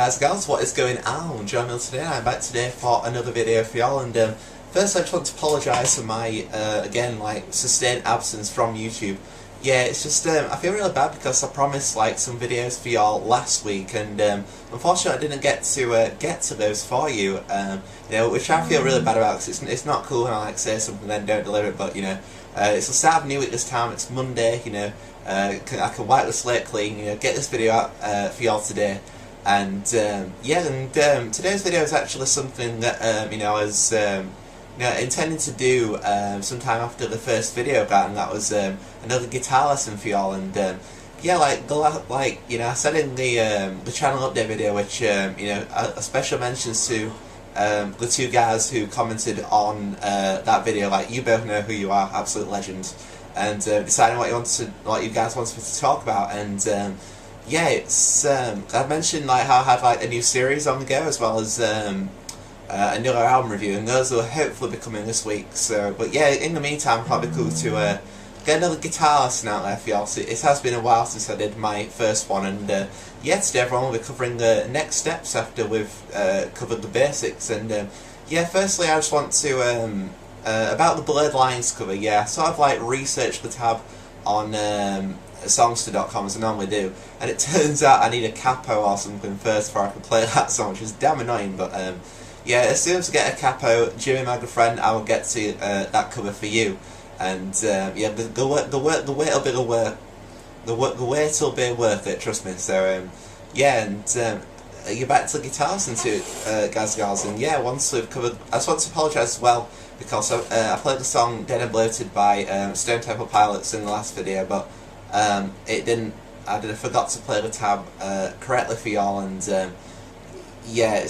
guys and gals, what is going on? Join me today. I'm back today for another video for y'all, and first I just want to apologise for my again sustained absence from YouTube. Yeah, it's just I feel really bad because I promised some videos for y'all last week, and unfortunately I didn't get to those for you. You know, which I feel really bad about because it's not cool when I say something and then don't deliver it. But you know, it's the start of new week this time. It's Monday. You know, I can wipe the slate clean. You know, get this video out for y'all today. And today's video is actually something that you know I was intending to do sometime after the first video about, and that was another guitar lesson for y'all. And yeah, I said in the channel update video, which you know, a special mentions to the two guys who commented on that video. Like, you both know who you are, absolute legends, and deciding what you guys wanted me to talk about. And yeah, it's I mentioned how I had a new series on the go, as well as another album review, and those will hopefully be coming this week. So, but yeah, in the meantime, probably cool to get another guitar lesson out there for y'all. So it has been a while since I did my first one, and yeah, today everyone will be covering the next steps after we've covered the basics. And yeah, firstly, I just want to about the Blurred Lines cover. Yeah, I sort of researched the tab on songster.com as I normally do, and it turns out I need a capo or something first before I can play that song, which is damn annoying. But yeah, as soon as I get a capo, Jimmy, my good friend, I will get to that cover for you. And yeah, the wait will be worth it, trust me. So yeah, and you're back to the guitar lesson too, guys and gals. And yeah, once we've covered, I just want to apologise as well because I played the song Dead and Bloated by Stone Temple Pilots in the last video, but I forgot to play the tab correctly for y'all. And yeah,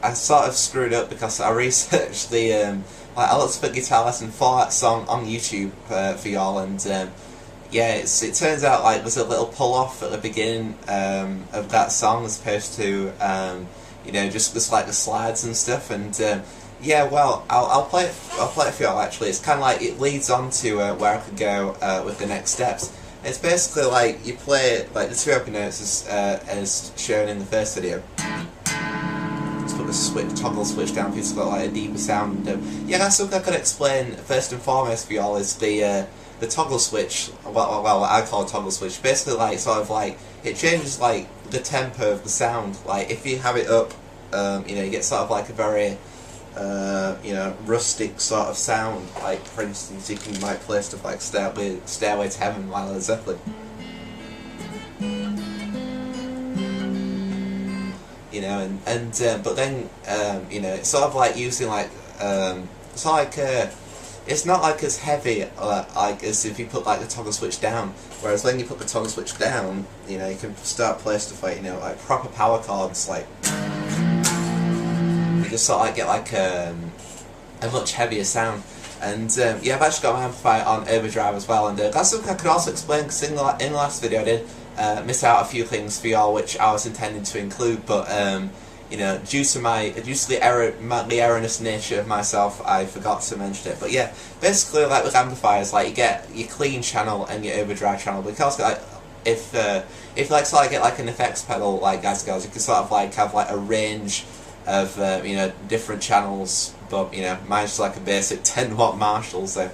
I sort of screwed up because I researched the I looked for guitar lesson for that song on YouTube for y'all, and yeah, it turns out there's a little pull off at the beginning of that song as opposed to you know, just the slides and stuff. And yeah, well, I'll play it for y'all. Actually, it's kind of it leads on to where I could go with the next steps. It's basically you play the two open notes as shown in the first video. Let's put the toggle switch down for you to get a deeper sound. Yeah, that's something I could explain first and foremost for y'all, is the toggle switch. Well, I call it toggle switch. Basically, it changes the tempo of the sound. If you have it up, you know, you get sort of a very you know, rustic sort of sound. For instance, you can play stuff like Stairway to Heaven by Led Zeppelin. You know, but then you know, it's sort of using it's not as heavy as if you put the toggle switch down. Whereas when you put the toggle switch down, you know, you can start playing stuff you know, proper power chords. You just sort of get a much heavier sound. And yeah, I've actually got my amplifier on Overdrive as well, and that's something I could also explain, because in the last video I did miss out a few things for y'all which I was intending to include, but you know, due to the erroneous nature of myself, I forgot to mention it. But yeah, basically with amplifiers, you get your clean channel and your overdrive channel, because if you get an effects pedal, guys and girls, you can sort of have a range of you know, different channels. But you know, mine's just a basic 10-watt Marshall. So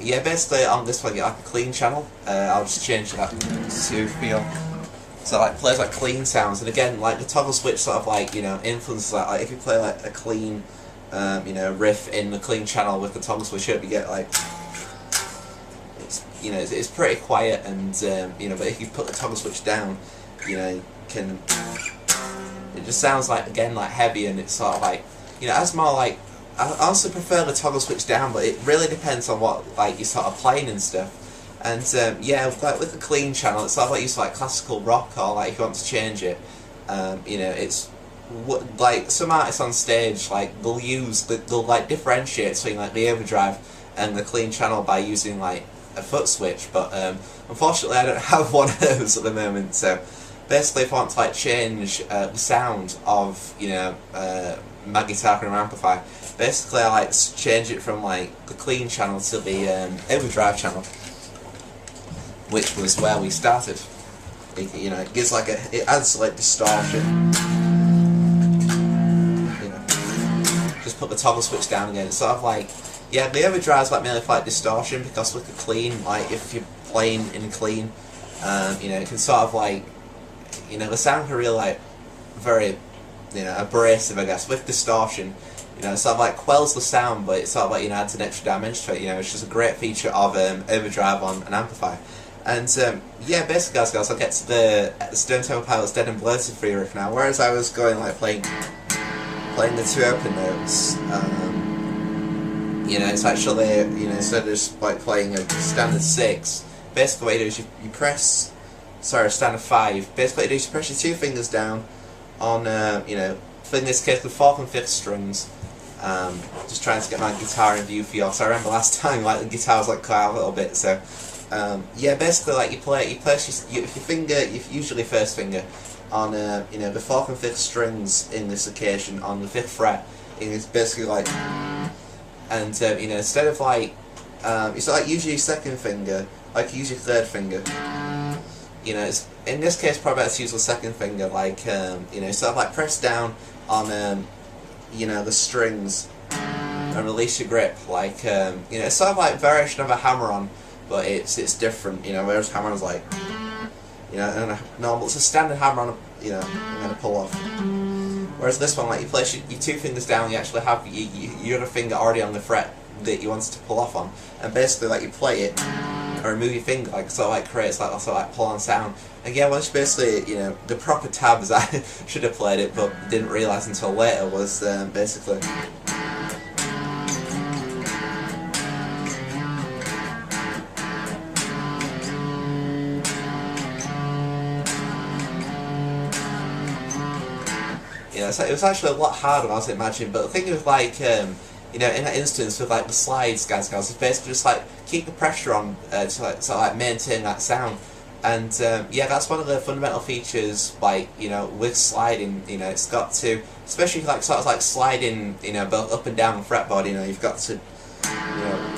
yeah, basically on this one you get a clean channel. I'll just change that to feel. So it plays clean sounds, and again, the toggle switch sort of you know, influences that. If you play a clean you know, riff in the clean channel with the toggle switch up, you get it's, you know, it's pretty quiet, and you know, but if you put the toggle switch down, you know, you can, it just sounds again heavy, and it's sort of you know, as more I also prefer the toggle switch down, but it really depends on what you're sort of playing and stuff. And yeah, with the clean channel, it's sort of used classical rock, or if you want to change it, you know, it's some artists on stage they'll differentiate between the overdrive and the clean channel by using a foot switch. But unfortunately, I don't have one of those at the moment. So basically, if I want to change the sound of, you know, my guitar and amplifier, basically I to change it from the clean channel to the overdrive channel, which was where we started. you know, it gives like it adds like distortion. You know, just put the toggle switch down again. It's sort of like, yeah, the Overdrive is like mainly for like distortion, because with the clean, like if you're playing in clean, you know, it can sort of like, you know, the sound can really like very, you know, abrasive, I guess. With distortion, you know, it sort of like quells the sound, but it sort of like, you know, adds an extra dimension to it. You know, it's just a great feature of Overdrive on an amplifier. And yeah, basically, guys, I'll get to the Stone Temple Pilots Dead and Bloated free riff now. Whereas I was going like playing the two open notes, you know, it's actually, you know, instead of just like playing a standard 6, basically what you do is you press, sorry, a standard 5. Basically what you do is you press your 2 fingers down on, you know, in this case the 4th and 5th strings. Just trying to get my guitar in view for you all. So I remember last time like the guitar was like cut out a little bit. So yeah, basically like you place your finger, usually first finger, on you know, the 4th and 5th strings in this occasion on the 5th fret. And it's basically like, and you know, instead of like, it's like usually your 2nd finger, like use your 3rd finger. You know, it's, in this case probably better to use the 2nd finger, like you know, sort of like press down on you know, the strings and release your grip, like you know, it's sort of like variation of a hammer-on, but it's different, you know, whereas hammer-on's like, you know, and a normal, it's a standard hammer-on, you know, I'm going to pull off. Whereas this one, like, you place your 2 fingers down, you actually have your other finger already on the fret that you wanted to pull off on, and basically like you play it or remove your finger, like sort of like creates like also like pull on sound. And yeah, once basically, you know, the proper tabs, I should have played it but didn't realise until later, was basically, you know, so it was actually a lot harder than I was imagining. But the thing with like, you know, in that instance with like the slides, guys, it's basically just like keep the pressure on to like, sort of like maintain that sound. And yeah, that's one of the fundamental features, like, you know, with sliding. You know, it's got to, especially like sort of like sliding, you know, both up and down the fretboard. You know, you've got to, you know,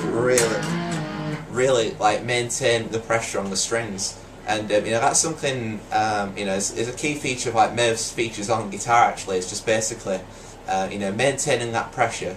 really like maintain the pressure on the strings. And you know, that's something, you know, is a key feature of like most features on guitar. Actually, it's just basically, you know, maintaining that pressure,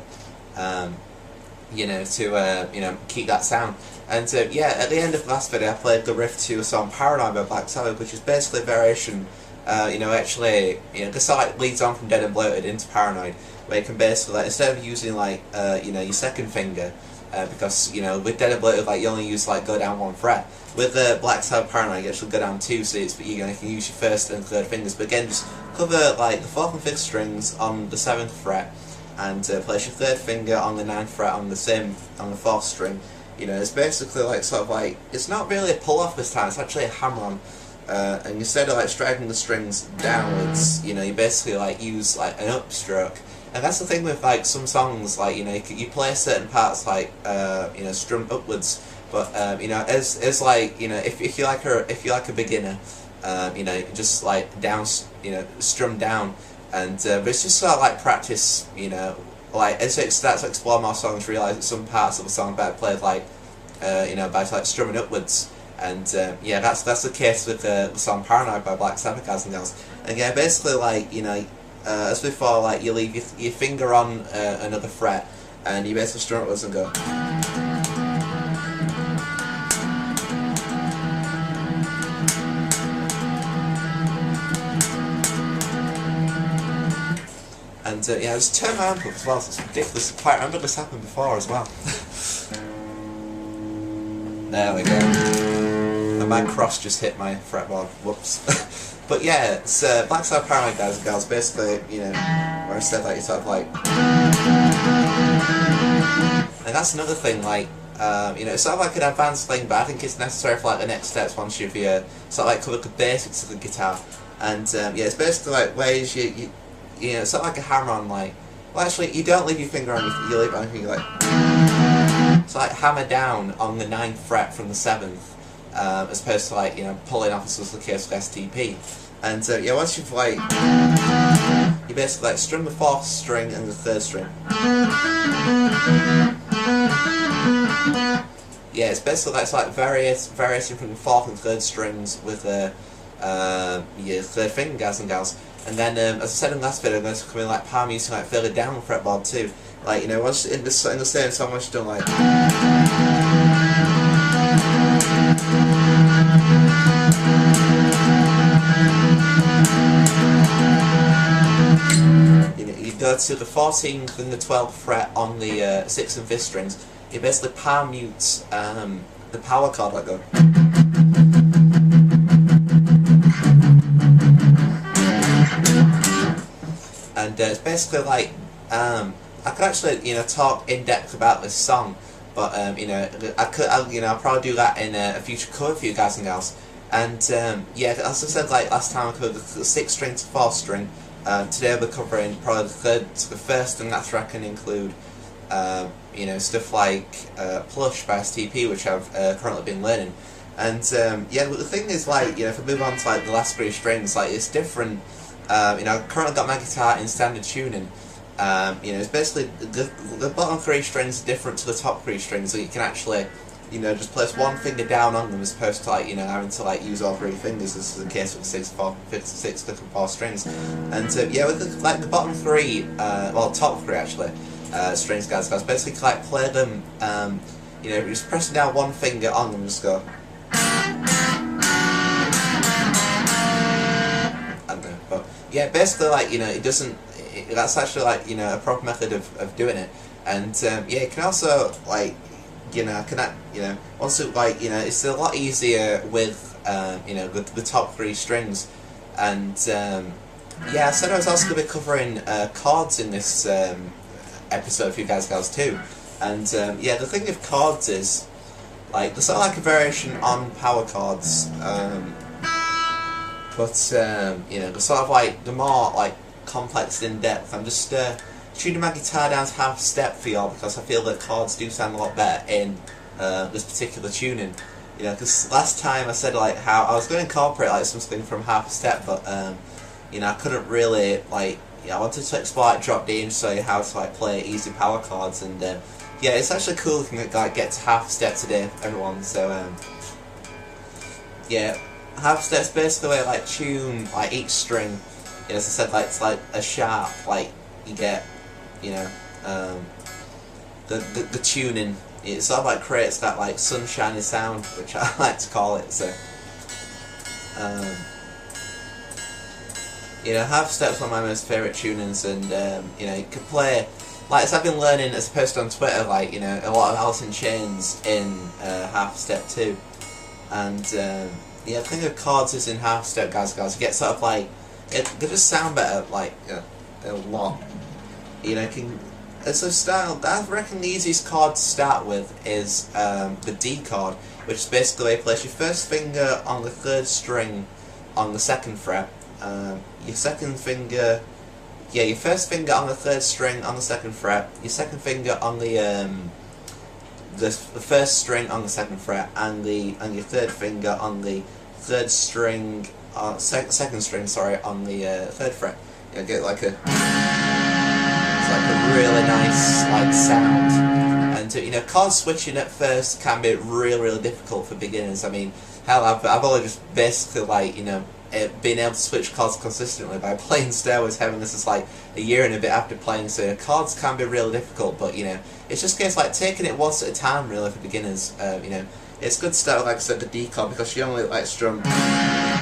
you know, to you know, keep that sound. And yeah, at the end of the last video, I played the riff to a song "Paranoid" by Black Sabbath, which is basically a variation. You know, actually, you know, the song leads on from "Dead and Bloated" into "Paranoid," where you can basically, like, instead of using like, you know, your 2nd finger, because, you know, with "Dead and Bloated," like, you only use like go down 1 fret. With Black Sabbath "Paranoid," you actually go down 2, so it's, you know, you can use your 1st and 3rd fingers. But again, just cover like the 4th and 5th strings on the 7th fret, and place your 3rd finger on the 9th fret on the 4th string. You know, it's basically like sort of like, it's not really a pull-off this time, it's actually a hammer-on. And instead of like striking the strings downwards, you know, you basically like use like an upstroke. And that's the thing with like some songs, like, you know, you play certain parts like, you know, strummed upwards. But you know, as like, you know, if you're like a beginner, you know, just like down, you know, strum down, and but it's just sort of like practice, you know. Like, as it starts to explore more songs, realise that some parts of the song better played like, you know, by like strumming upwards. And yeah, that's the case with the song "Paranoid" by Black Sabbath, guys and girls. And yeah, basically like, you know, as before, like, you leave your finger on another fret, and you basically strum upwards and go. And yeah, just turn my amp up as well, so it's ridiculous. I remember this happened before as well. There we go. And my cross just hit my fretboard, whoops. But yeah, it's Black Sabbath "Paranoid," guys and girls, basically, you know, where I said like, you sort of like... And that's another thing, like, you know, it's sort of like an advanced thing, but I think it's necessary for like the next steps once you've sort of like covered the basics of the guitar. And yeah, it's basically like ways you know, it's sort of like a hammer-on, like, well, actually, you don't leave your finger on, you leave it on your finger, like, it's like hammer down on the 9th fret from the 7th, as opposed to, like, you know, pulling off, as was the case with STP. And yeah, once you've like, you basically like strum the 4th string and the 3rd string. Yeah, it's basically like, it's like variating from the 4th and 3rd strings with your third finger, guys and gals. And then, as I said in the last video, I'm going to come in like palm using like further down fretboard too. Like, you know, once in the same song, once you're done like. You go to the 14th and the 12th fret on the 6th and 5th strings. You basically palm mute the power chord like go. And it's basically like I could actually, you know, talk in depth about this song, but you know, I'll probably do that in a future cover for you guys and gals. And yeah, as I said, like last time I covered the 6th string to 4th string. Today we're covering probably the 3rd to the 1st, and that's where I can include you know, stuff like Plush by STP, which I've currently been learning. And yeah, the thing is, like, you know, if I move on to like the last 3 strings, like it's different. You know, I've currently got my guitar in standard tuning. You know, it's basically the bottom 3 strings are different to the top 3 strings, so you can actually, you know, just place one finger down on them as opposed to, like, you know, having to like use all 3 fingers. This is the case with the 6, 4, 5, 6, 4 strings. And yeah, with the, like the bottom 3, well, top 3 actually, strings, guys, basically like play them. You know, just pressing down one finger on them, just go. I don't know, but yeah, basically, like, you know, it doesn't. That's actually like, you know, a proper method of doing it. And yeah, you can also like, you know, you know, once it, like, you know, it's a lot easier with you know, the top 3 strings. And yeah, I said I was also going to be covering chords in this episode for you guys too. And yeah, the thing with chords is, like, there's sort of like a variation on power chords, but you know, the sort of like the more like complex in depth. I'm just tuning my guitar down to half step for y'all because I feel that chords do sound a lot better in this particular tuning. You know, because last time I said like how I was going to incorporate like something from half a step, but you know, I couldn't really, like, yeah, I wanted to explore like drop D and show you how to like play easy power chords. And yeah, it's actually cool if you can like get to half step today, everyone. So yeah, half step's basically where like tune like each string. You know, as I said, like it's like a sharp, like you get, you know, the tuning. It sort of like creates that like sunshiny sound, which I like to call it. So you know, half step's one of my most favourite tunings, and you know, you could play, like, as I've been learning, as opposed to on Twitter, like, you know, a lot of Alice in Chains in half step too. And yeah, the thing with chords is in half step, guys, you get sort of like, they just sound better, like, a lot. You know, as a style, I reckon the easiest chord to start with is the D chord, which is basically where you place your first finger on the 3rd string on the 2nd fret, your second finger, yeah, your first finger on the 3rd string on the 2nd fret, your second finger on the 1st string on the 2nd fret, and your 3rd finger on the 3rd string, 2nd string, sorry, on the 3rd fret. You get like a really nice like sound. And you know, chord switching at first can be really difficult for beginners. I mean, hell, I've only just basically, like, you know, being able to switch chords consistently by playing Stairway to Heaven. This is like a year and a bit after playing, so chords can be really difficult. But you know, it's just a case like taking it once at a time, really, for beginners. You know, it's good to start with, like I said, the D chord, because you only like strum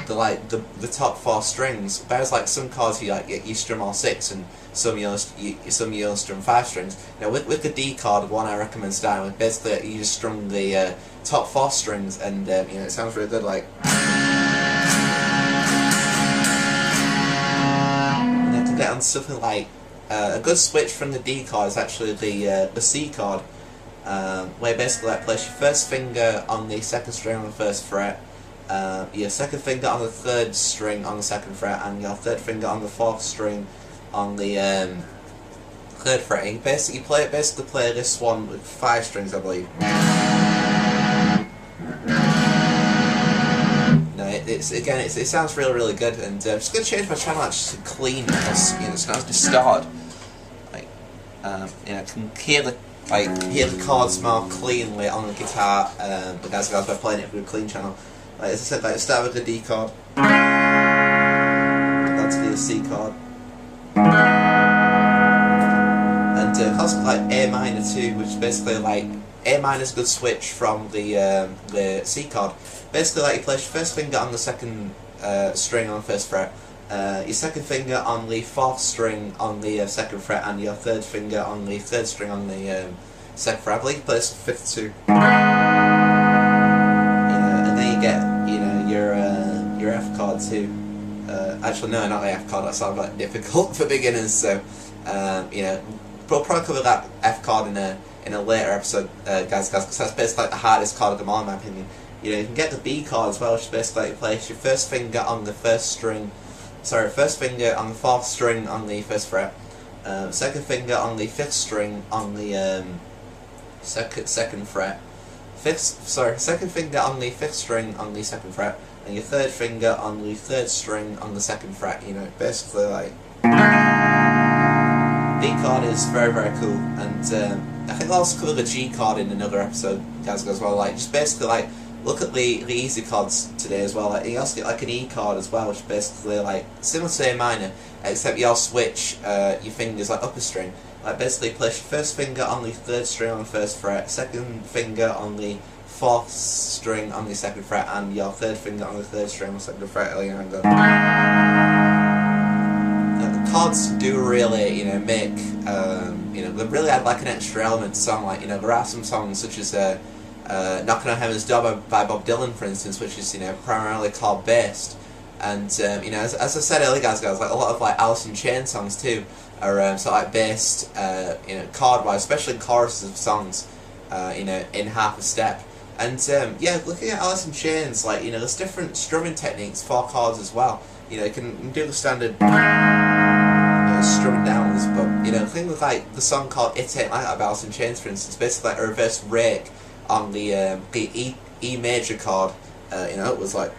the top 4 strings. Whereas like some chords you strum all 6, and some you'll strum 5 strings. You know, with the D chord, the one I recommend starting with, basically you just strum the top 4 strings, and you know, it sounds really good. Like, and then to get on something like a good switch from the D chord is actually the C chord, where basically like place your first finger on the 2nd string on the 1st fret, your second finger on the 3rd string on the 2nd fret, and your 3rd finger on the 4th string on the 3rd fret. And you basically play this one with 5 strings, I believe. No, it sounds really good. And I'm just gonna change my channel actually to clean, because you know, it sounds distorted. Like, you know, I can hear the chords more cleanly on the guitar, because by playing it with a clean channel. Like as I said, like start with the D chord, down to the C chord, and concept like A minor too, which is basically like A minor is a good switch from the C chord. Basically, like you place your first finger on the second string on the first fret, your second finger on the fourth string on the second fret, and your third finger on the third string on the second fret. I believe you place the fifth too. And then you get your F chord too. Actually, no, not the F chord. That sounds like difficult for beginners. So we'll probably cover that F chord in a later episode, guys, because that's basically like the hardest chord of them all, in my opinion. You can get the B chord as well, which is basically like you place your first finger on the first finger on the fourth string on the first fret, second finger on the fifth string on the second fret, second finger on the fifth string on the second fret, and your third finger on the third string on the second fret. Basically like D chord is very, very cool, and I think I'll also cover the G chord in another episode, guys, as well. Like just basically like look at the easy chords today as well. Like you also get like an E chord as well, which is basically like similar to A minor, except you'll switch your fingers like upper string. Like basically place your first finger on the third string on the first fret, second finger on the fourth string on the second fret, and your third finger on the third string on the second fret. The chords do really, make they really add like an extra element to song. Like there are some songs such as Knocking on Heaven's Door by Bob Dylan, for instance, which is primarily chord based, and as I said earlier, guys, like a lot of like Alice in Chains songs too are sort of like based chord wise, especially choruses of songs in half a step. And looking at Alice in Chains, like there's different strumming techniques for chords as well. You can do the standard strumming downs, but the thing with like the song called It Ain't Like That by Alice in Chains, for instance, basically like a reverse rake on the E major chord. It was like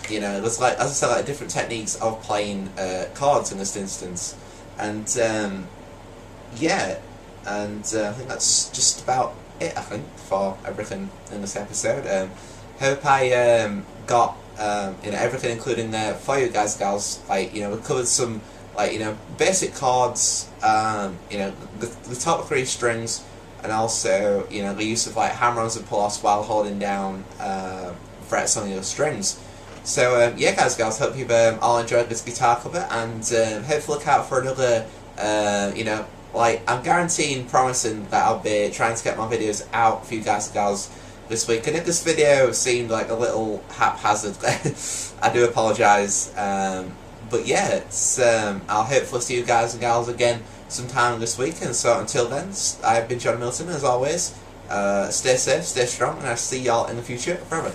there's like, as I said, like different techniques of playing chords in this instance, and I think that's just about it, I think, for everything in this episode. Hope I got everything including there for you guys, gals. Like we covered some basic chords, the top three strings, and also the use of like hammer-ons and pull-offs while holding down frets on your strings. So guys, gals, hope you've all enjoyed this guitar cover, and hopefully look out for another I'm promising that I'll be trying to get my videos out for you guys and gals this week. And if this video seemed like a little haphazard, I do apologise. But yeah, it's I'll hopefully see you guys and gals again sometime this week. And so until then, I've been John Milton, as always. Stay safe, stay strong, and I'll see y'all in the future forever.